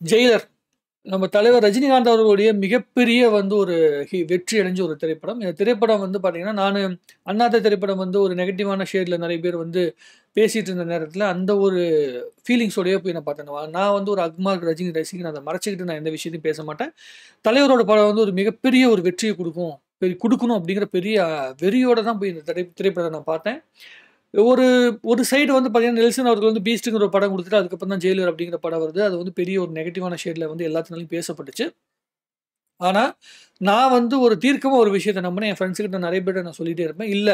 Jailer. நம்ம தலைவர் ரஜினிகாந்த் அவர்களுடைய மிகப்பெரிய வந்து ஒரு வெற்றி அடைஞ்ச ஒரு திரைப்படம். இந்த திரைப்படம் வந்து பார்த்தீங்கன்னா, நானு அண்ணாத்த திரைப்படம் வந்து ஒரு நெகட்டிவான ஷேட்ல நெறைய பேர் வந்து பேசிட்டு இருந்த நேரத்தில, அந்த ஒரு ஃபீலிங்ஸோடயே போய் நான் பார்த்தேன். நான் வந்து ஒரு அக்மார்க் ரஜினி ரசிகன். அத மறைச்சுக்கிட்டு நான் எந்த விஷயத்தையும் பேச மாட்டேன். தலைவரோட படம் வந்து ஒரு மிகப்பெரிய ஒரு வெற்றிய குடுக்கும். குடுக்கணும் அப்படிங்கிற பெரிய வெறியோட தான் போய் இந்த திரைப்படத்த நான் பார்த்தேன். ஒரு ஒரு சைடு வந்து பார்த்தீங்கன்னா, நெல்சன் அவர்கள் வந்து பீஸ்ட்ங்கிற ஒரு படம் குடுத்துட்டு, அதுக்கப்புறம் தான் ஜெயிலர் அப்படிங்கிற படம் வருது. அது வந்து பெரிய ஒரு நெகட்டிவான ஷேட்ல வந்து எல்லாத்துனாலயும் பேசப்பட்டுச்சு. ஆனா, நான் வந்து ஒரு தீர்க்கமா ஒரு விஷயத்த நம்புனேன். என் ஃப்ரெண்ட்ஸ் கிட்ட நெறைய பேர்ட்ட நான் சொல்லிட்டே இருப்பேன். இல்ல,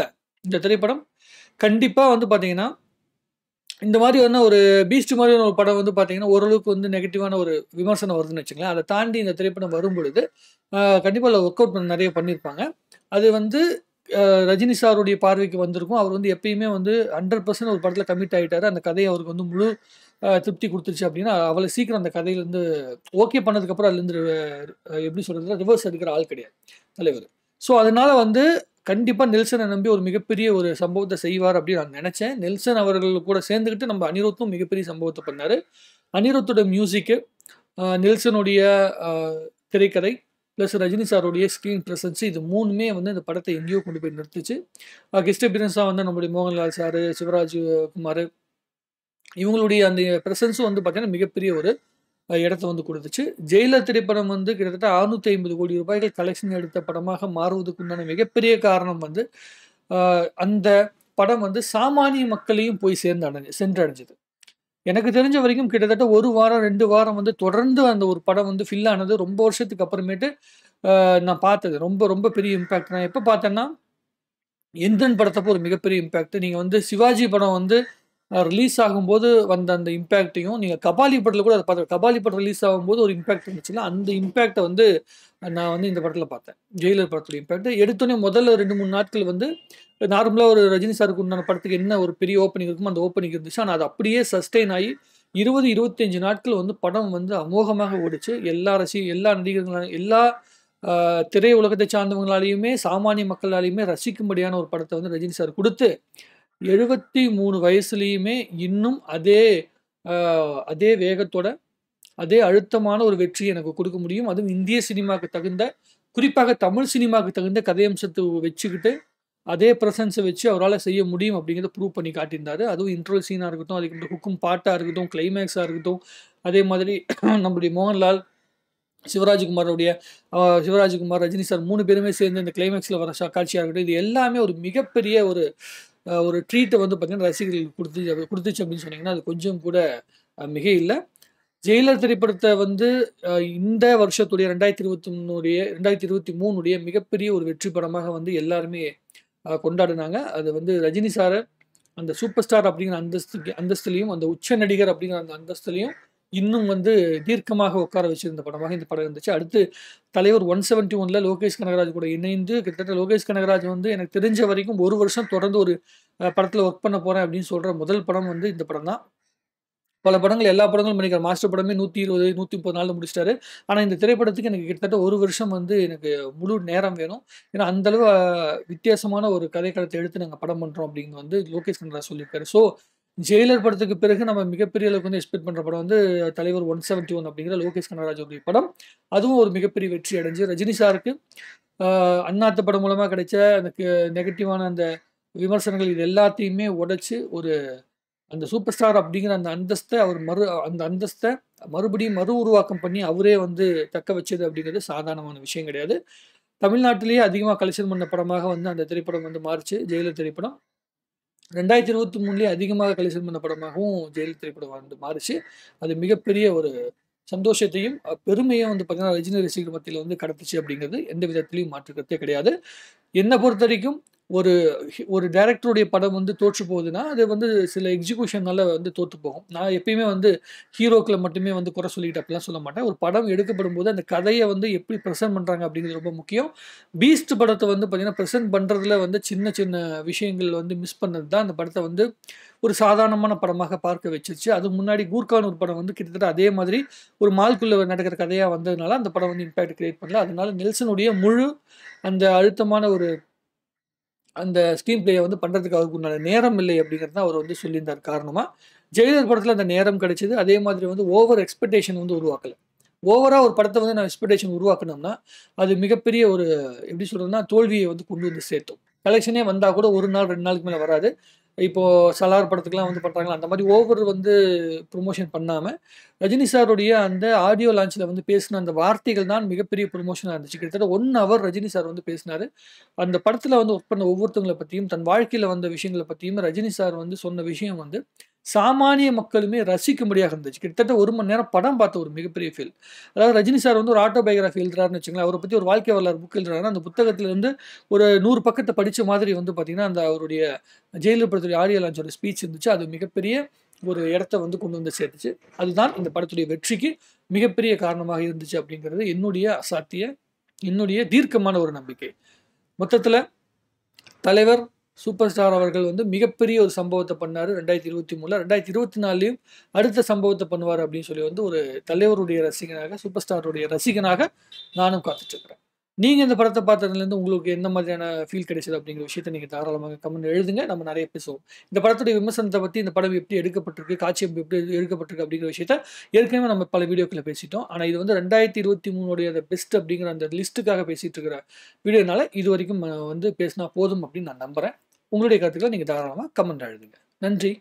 இந்த திரைப்படம் கண்டிப்பா வந்து பார்த்தீங்கன்னா, இந்த மாதிரியான ஒரு பீஸ்ட் மாதிரியான ஒரு படம் வந்து பார்த்தீங்கன்னா, ஓரளவுக்கு வந்து நெகட்டிவான ஒரு விமர்சனம் வருதுன்னு வச்சுக்கங்களேன். அத தாண்டி இந்த திரைப்படம் வரும்பொழுது, கண்டிப்பா அதில ஒர்க் அவுட் நெறைய பண்ணியிருப்பாங்க. அது வந்து ரஜினி சாருடைய பார்வைக்கு வந்திருக்கும். அவர் வந்து எப்பயுமே வந்து 100% ஒரு படத்தில கமிட் ஆயிட்டாரு. அந்த கதை அவருக்கு வந்து முழு திருப்தி குடுத்துருச்சு அப்டின்னா, அவ்வளோ சீக்கிரம் அந்த கதையிலருந்து ஓகே பண்ணதுக்கப்புறம் அதுலருந்து எப்படி சொல்றதுன்னா, ரிவர்ஸ் எடுக்கிற ஆள் கிடையாது தலைவரு. ஸோ, அதனால வந்து கண்டிப்பா நெல்சன நம்பி ஒரு மிகப்பெரிய ஒரு சம்பவத்த செய்வார் அப்டின்னு நான் நெனச்சேன். நெல்சன் அவர்கள் கூட சேர்ந்துகிட்டு நம்ம அனிருத்தும் மிகப்பெரிய சம்பவத்த பண்ணாரு. அனிருத்தோட மியூசிக்கு, நெல்சனுடைய அ திரைக்கதை, பிளஸ் ரஜினி சாருடைய ஸ்க்ரீன் பிரசன்ஸ் இது 3மே வந்து இந்த படத்த எங்கேயோ கொண்டு போய் நிறுத்துச்சு. கெஸ்ட் அப்பியரன்ஸா வந்து நம்முடைய மோகன்லால் சாரு, சிவராஜ் குமாரு இவங்களுடைய அந்த பிரசன்ஸும் வந்து பார்த்தீங்கன்னா, மிகப்பெரிய ஒரு இடத்த வந்து குடுத்துச்சு. ஜெயிலர் திரைப்படம் வந்து கிட்டத்தட்ட ரூ. 650,00,00,000 கலெக்ஷன் எடுத்த படமாக மாறுவதற்கு உண்டான மிகப்பெரிய காரணம் வந்து, அ அந்த படம் வந்து சாமானிய மக்களையும் போய் சென்றடைஞ்சது. எனக்கு தெரிஞ்ச வரைக்கும் கிட்டத்தட்ட 1 வாரம், 2 வாரம் வந்து தொடர்ந்து அந்த ஒரு படம் வந்து ஃபில் ஆனது ரொம்ப வருஷத்துக்கு அப்புறமேட்டு நான் பார்த்தது. ரொம்ப ரொம்ப பெரிய இம்பாக்ட். நான் எப்ப பார்த்தேன்னா, எந்திரன் படத்தப்போ ஒரு மிகப்பெரிய இம்பாக்ட். நீங்க வந்து சிவாஜி படம் வந்து ரிலீஸ் ஆகும்போது வந்த அந்த இம்பாக்ட்டையும், நீங்க கபாலி படத்துல கூட அத பார்த்தேன். கபாலி படம் ரிலீஸ் ஆகும்போது ஒரு இம்பாக்ட் இருந்துச்சுல்ல, அந்த இம்பாக்ட்ட வந்து நான் வந்து இந்த படத்துல பார்த்தேன். ஜெயிலர் படத்தோட இம்பாக்ட். எடுத்தோனே முதல்ல 2, 3 நாட்கள் வந்து நார்மலா ஒரு ரஜினி சாருக்கு உண்டான படத்துக்கு என்ன ஒரு பெரிய ஓப்பனிங் இருக்குமோ, அந்த ஓப்பனிங் இருந்துச்சு. ஆனா, அது அப்படியே சஸ்டெயின் ஆயி 20, 25 நாட்கள் வந்து படம் வந்து அமோகமாக ஓடுச்சு. எல்லா நடிகர்களாலும் எல்லா திரையுலகத்தை சார்ந்தவங்களாலயுமே, சாமானிய மக்களாலயுமே ரசிக்கும்படியான ஒரு படத்த வந்து ரஜினி சார் குடுத்து 73 வயசுலயுமே இன்னும் அ அதே வேகத்தோட, அதே அழுத்தமான ஒரு வெற்றிய எனக்கு குடுக்க முடியும். அதுவும் இந்திய சினிமாக்கு தகுந்த, குறிப்பாக தமிழ் சினிமாக்கு தகுந்த கதையம்சத்த வச்சுக்கிட்டு, அதே பிரசன்ஸ வச்சு அவரால செய்ய முடியும் அப்படிங்கிறத ப்ரூவ் பண்ணி காட்டியிருந்தாரு. அதுவும் இன்ட்ரோல் சீனா இருக்கட்டும், அதுக்கு ஹுக்கும் பாட்டா இருக்கட்டும், கிளைமேக்ஸா இருக்கட்டும், அதே மாதிரி நம்முடைய மோகன்லால், சிவராஜ்குமாரோடைய சிவராஜ்குமார், ரஜினி சார் 3 பேருமே சேர்ந்து இந்த கிளைமேக்ஸ்ல வர காட்சியா இருக்கட்டும், இது எல்லாமே ஒரு மிகப்பெரிய ஒரு ட்ரீட்ட வந்து பார்த்தீங்கன்னா, ரசிகர்களுக்கு குடுத்துச்சு அப்படின்னு சொன்னீங்கன்னா, அது கொஞ்சம் கூட மிகை இல்ல. ஜெயிலர் திரைப்படத்த வந்து இந்த வருஷத்துடைய 2023 மிகப்பெரிய ஒரு வெற்றி படமாக வந்து எல்லாருமே கொண்டாடுனாங்க. அது வந்து ரஜினி சார அந்த சூப்பர் ஸ்டார் அப்படிங்கிற அந்தஸ்திலயும், அந்த உச்ச நடிகர் அப்படிங்கிற அந்த அந்தஸ்திலயும் இன்னும் வந்து தீர்க்கமாக உட்கார வச்சிருந்த படமாக இந்த படம் இருந்துச்சு. அடுத்து தலைவர் 171ல லோகேஷ் கனகராஜ் கூட இணைந்து கிட்டத்தட்ட லோகேஷ் கனகராஜ் வந்து எனக்கு தெரிஞ்ச வரைக்கும் 1 வருஷம் தொடர்ந்து ஒரு படத்துல ஒர்க் பண்ண போறேன் அப்படின்னு சொல்ற முதல் படம் வந்து இந்த படம் தான். பல படங்கள் எல்லா படங்களும் பண்ணியிருக்காரு. மாஸ்டர் படமே 120, 130 நாள்ல முடிச்சுட்டாரு. ஆனா இந்த திரைப்படத்துக்கு எனக்கு கிட்டத்தட்ட 1 வருஷம் வந்து எனக்கு முழு நேரம் வேணும். ஏன்னா அந்த அளவு வித்தியாசமான ஒரு கதைக்களத்த எடுத்து நாங்க படம் பண்றோம் அப்படின்னு வந்து லோகேஷ் கனகராஜ் சொல்லியிருக்காரு. ஸோ ஜெயிலர் படத்துக்கு பிறகு நம்ம மிகப்பெரிய அளவுக்கு வந்து எக்ஸ்பெக்ட் பண்ற படம் வந்து தலைவர் 171 அப்படிங்கிற லோகேஷ் கனகராஜுடைய படம். அதுவும் ஒரு மிகப்பெரிய வெற்றி அடைஞ்சு ரஜினி சாருக்கு அண்ணாத்த படம் மூலமா கிடைச்ச எனக்கு நெகட்டிவான அந்த விமர்சனங்கள் இது எல்லாத்தையுமே உடைச்சு அந்த சூப்பர் ஸ்டார் அப்படிங்கிற அந்த அந்தஸ்த மறுபடியும் உருவாக்கம் பண்ணி அவரே வந்து தக்க வச்சது அப்படிங்கிறது சாதாரணமான விஷயம் கிடையாது. தமிழ்நாட்டிலேயே அதிகமா கலெக்ஷன் பண்ண படமாக வந்து அந்த திரைப்படம் வந்து மாறுச்சு. ஜெயிலர் திரைப்படம். 2023லயே அதிகமாக கலெக்ஷன் பண்ண படமாகவும் ஜெயிலர் திரைப்படம் வந்து மாறுச்சு. அது மிகப்பெரிய ஒரு சந்தோஷத்தையும், பெருமையும் வந்து பார்த்தீங்கன்னா, ரஜினி ரசிகர்கள் மத்தியில வந்து கடத்துச்சு அப்படிங்கிறது எந்த விதத்திலயும் மாற்று கருத்தே கிடையாது. என்ன பொறுத்தவரைக்கும் ஒரு ஒரு டைரக்டருடைய படம் வந்து தோற்று போகுதுன்னா, அது வந்து சில எக்ஸிகியூஷன்னால வந்து தோத்து போகும். நான் எப்பயுமே வந்து ஹீரோக்கள மட்டுமே வந்து குறை சொல்லிக்கிட்டு அப்படிலாம் சொல்ல மாட்டேன். ஒரு படம் எடுக்கப்படும்போது அந்த கதைய வந்து எப்படி பிரசன்ட் பண்றாங்க அப்படிங்கிறது ரொம்ப முக்கியம். பீஸ்ட் படத்த வந்து பார்த்தீங்கன்னா, பிரசன்ட் பண்றதுல வந்து சின்ன சின்ன விஷயங்கள் வந்து மிஸ் பண்ணது தான் அந்த படத்த வந்து ஒரு சாதாரணமான படமாக பார்க்க வச்சுருச்சு. அதுக்கு முன்னாடி கூர்கான் ஒரு படம் வந்து கிட்டத்தட்ட அதே மாதிரி ஒரு மால்குள்ள நடக்கிற கதையா வந்ததுனால, அந்த படம் வந்து இம்பாக்ட் கிரியேட் பண்ணல. அதனால நெல்சனுடைய முழு அந்த அழுத்தமான ஒரு அந்த ஸ்க்ரீன் பிளேயை வந்து பண்ணுறதுக்கு அவருக்கு உண்டான நேரம் இல்லை அப்படிங்கிறது தான் அவர் வந்து சொல்லியிருந்தார் காரணமாக. ஜெயிலர் படத்தில் அந்த நேரம் கிடைச்சது. அதே மாதிரி வந்து ஓவர் எக்ஸ்பெக்டேஷன் வந்து உருவாக்கலை. ஓவராக ஒரு படத்தை வந்து நான் எக்ஸ்பெக்டேஷன் உருவாக்கணும்னா அது மிகப்பெரிய ஒரு எப்படி சொல்கிறதுனா தோல்வியை வந்து கொண்டு வந்து சேர்த்தோம். கலெக்ஷனே வந்தால் கூட 1 நாள் 2 நாளுக்கு மேலே வராது. இப்போது சலார் படத்துக்குலாம் வந்து பண்ணுறாங்களா அந்த மாதிரி ஓவர் வந்து ப்ரொமோஷன் பண்ணாமல் ரஜினி சாருடைய அந்த ஆடியோ லான்ச்சில் வந்து பேசின அந்த வார்த்தைகள் தான் மிகப்பெரிய ப்ரொமோஷனாக இருந்துச்சு. கிட்டத்தட்ட 1 ஹவர் ரஜினி சார் வந்து பேசினார். அந்த படத்தில் வந்து ஒர்க் பண்ண ஒவ்வொருத்தவங்களை பற்றியும் தன் வாழ்க்கையில் வந்த விஷயங்களை பற்றியும் ரஜினி சார் வந்து சொன்ன விஷயம் வந்து சாமானிய மக்களுமே ரசிக்கும்படியாக இருந்துச்சு. கிட்டத்தட்ட 1 மணி நேரம் படம் பார்த்த ஒரு மிகப்பெரிய ஃபீல். அதாவது ரஜினி சார் வந்து ஒரு ஆட்டோபயோகிராஃபி எழுதுறாருன்னு வச்சுங்களேன். அவரை பற்றி ஒரு வாழ்க்கை வரலாறு புக் எழுதுறாருன்னா அந்த புத்தகத்தில் வந்து ஒரு 100 பக்கத்தை படித்த மாதிரி வந்து பார்த்தீங்கன்னா அந்த அவருடைய ஜெயிலர் படத்துடைய ஆடியோ லான்ச்சோட ஸ்பீச் இருந்துச்சு. அது மிகப்பெரிய ஒரு இடத்த வந்து கொண்டு வந்து சேர்த்துச்சு. அதுதான் இந்த படத்துடைய வெற்றிக்கு மிகப்பெரிய காரணமாக இருந்துச்சு அப்படிங்கிறது என்னுடைய தீர்க்கமான ஒரு நம்பிக்கை. மொத்தத்தில் தலைவர் சூப்பர் ஸ்டார் அவர்கள் வந்து மிகப்பெரிய ஒரு சம்பவத்தை பண்ணார் 2023. 2024லையும் அடுத்த சம்பவத்தை பண்ணுவார் அப்படின்னு சொல்லி வந்து ஒரு தலைவருடைய ரசிகனாக சூப்பர் ஸ்டாருடைய ரசிகனாக நானும் காத்துட்ருக்கிறேன். நீங்கள் இந்த படத்தை பார்த்ததுலேருந்து உங்களுக்கு என்ன மாதிரியான ஃபீல் கிடைச்சது அப்படிங்கிற விஷயத்தை நீங்கள் தாராளமாக கமெண்ட் எழுதுங்க. நம்ம நிறைய பேசுவோம். இந்த படத்துடைய விமர்சனத்தை பற்றி இந்த படம் எப்படி எடுக்கப்பட்டிருக்கு, காட்சி எப்படி எடுக்கப்பட்டிருக்கு அப்படிங்கிற விஷயத்த ஏற்கனவே நம்ம பல வீடியோக்களை பேசிட்டோம். ஆனால் இது வந்து 2023 அந்த பெஸ்ட் அப்படிங்கிற அந்த லிஸ்ட்டுக்காக பேசிகிட்டு இருக்கிற வீடியோனால இது வரைக்கும் வந்து பேசினா போதும் அப்படின்னு நான் நம்புகிறேன். உங்களுடைய கருத்துக்களை நீங்கள் தாராளமாக கமெண்ட் எழுதுங்க. நன்றி.